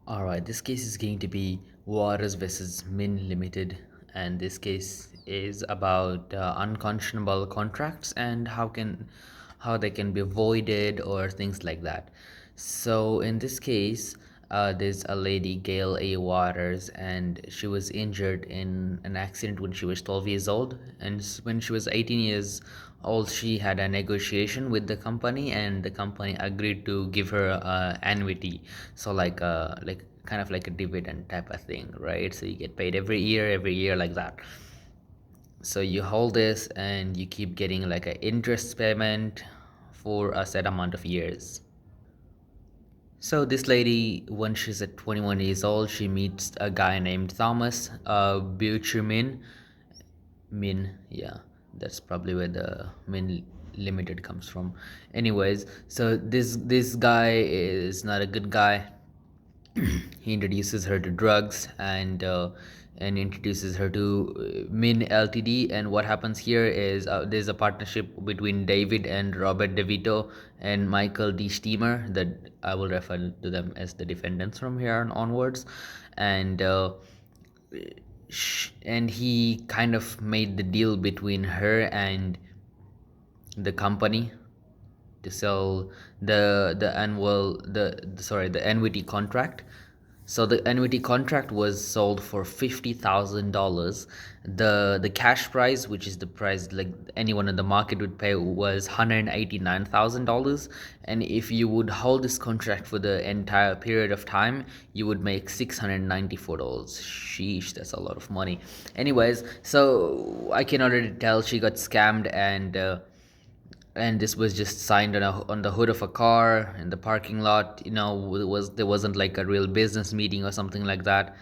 Alright, this case is going to be Waters versus Min Limited, and this case is about unconscionable contracts and how they can be voided or things like that. So in this case, there's a lady, Gail A. Waters, and she was injured in an accident when she was 12 years old. And when she was 18 years old, she had a negotiation with the company, and the company agreed to give her annuity. So like kind of like a dividend type of thing, right? So you get paid every year like that. So you hold this and you keep getting like an interest payment for a set amount of years. So this lady, when she's at 21 years old, she meets a guy named Thomas Buchermin. Yeah, that's probably where the Min Limited comes from. Anyways, so this guy is not a good guy. He introduces her to drugs and introduces her to Min Ltd. And what happens here is there's a partnership between David and Robert DeVito and Michael D. Steamer, that I will refer to them as the defendants from here on onwards. And and he kind of made the deal between her and the company to sell the annuity contract. So the annuity contract was sold for $50,000. The cash price, which is the price like anyone in the market would pay, was $189,000. And if you would hold this contract for the entire period of time, you would make $694. Sheesh, that's a lot of money. Anyways, so I can already tell she got scammed, and this was just signed on the hood of a car in the parking lot. There wasn't like a real business meeting or something like that.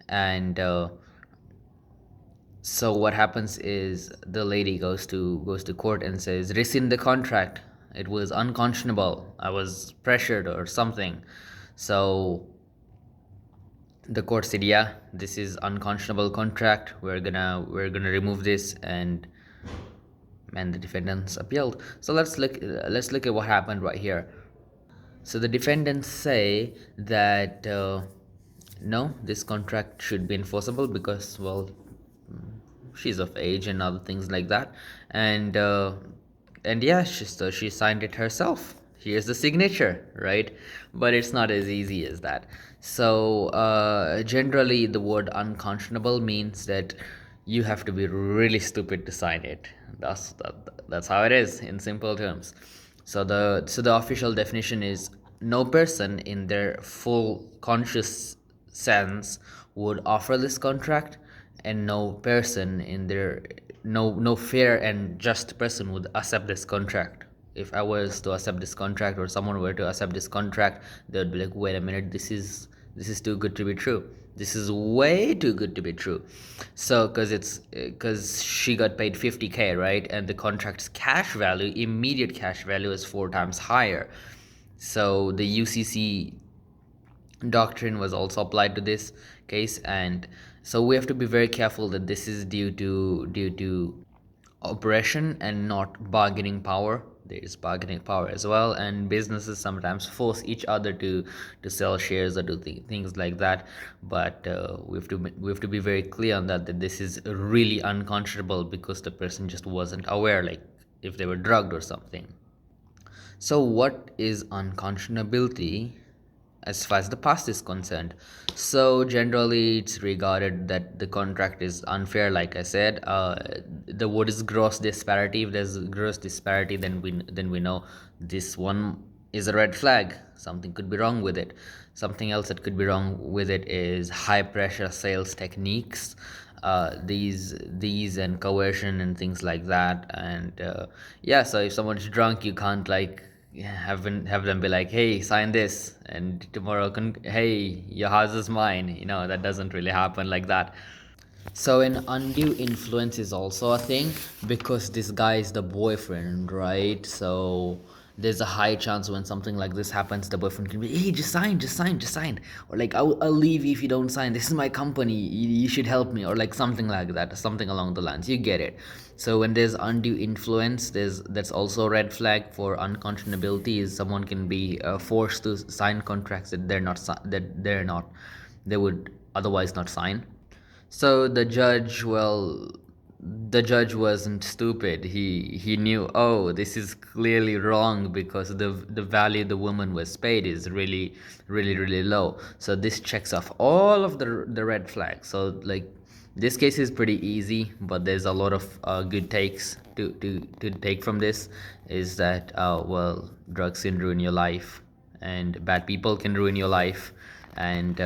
And so what happens is the lady goes to court and says, rescind the contract, it was unconscionable, I was pressured or something. So the court said, yeah, this is unconscionable contract, we're gonna remove this. And the defendants appealed. So let's look at what happened right here. So the defendants say that no, this contract should be enforceable because, well, she's of age and other things like that. And yeah, she signed it herself. Here's the signature, right? But it's not as easy as that. So generally the word unconscionable means that you have to be really stupid to sign it. That's how it is in simple terms. So the official definition is, no person in their full conscious sense would offer this contract, and no fair and just person would accept this contract. If I was to accept this contract, or someone were to accept this contract, they would be like, wait a minute, this is too good to be true. This is way too good to be true. So because she got paid 50K, right? And the contract's cash value, immediate cash value, is 4 times higher. So the UCC doctrine was also applied to this case. And so we have to be very careful that this is due to oppression and not bargaining power. There is bargaining power as well, and businesses sometimes force each other to sell shares or do things like that. But we have to be very clear on that this is really unconscionable, because the person just wasn't aware, like if they were drugged or something. So, what is unconscionability as far as the past is concerned? So, generally, it's regarded that the contract is unfair. Like I said, the word is gross disparity. If there's gross disparity, then we know this one is a red flag. Something could be wrong with it. Something else that could be wrong with it is high pressure sales techniques. These and coercion and things like that. And yeah, so if someone's drunk, you can't like have them be like, hey, sign this, and tomorrow hey, your house is mine. That doesn't really happen like that. So an undue influence is also a thing, because this guy is the boyfriend, right? So there's a high chance when something like this happens, the boyfriend can be, hey, just sign, just sign, just sign, or like, I'll leave you if you don't sign. This is my company. You should help me, or like something like that, something along the lines. You get it. So when there's undue influence, that's also a red flag for unconscionability. Is someone can be forced to sign contracts that they would otherwise not sign. So the judge wasn't stupid. He knew, oh, this is clearly wrong because the value the woman was paid is really low. So this checks off all of the red flags. So like this case is pretty easy, but there's a lot of good takes to take from this. Is that well, drugs can ruin your life, and bad people can ruin your life, and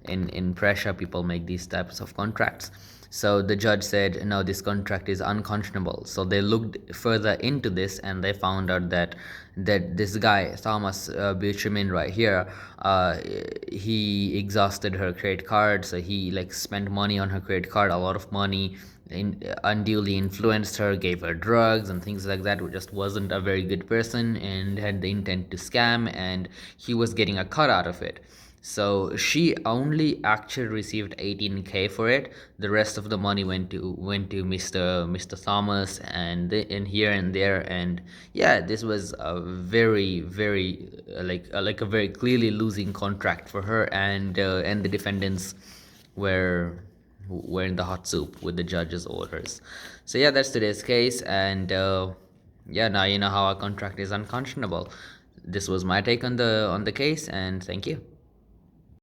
in pressure people make these types of contracts. So the judge said, no, this contract is unconscionable. So they looked further into this, and they found out that this guy Thomas Buchanan right here, he exhausted her credit card. So he like spent money on her credit card, a lot of money, unduly influenced her, gave her drugs and things like that. Just wasn't a very good person and had the intent to scam, and he was getting a cut out of it. So she only actually received 18K for it. The rest of the money went to Mr. Thomas, and here and there. And yeah, this was a very like a very clearly losing contract for her, and the defendants were in the hot soup with the judge's orders. So yeah, that's today's case, and yeah, now you know how a contract is unconscionable. This was my take on the case, and thank you.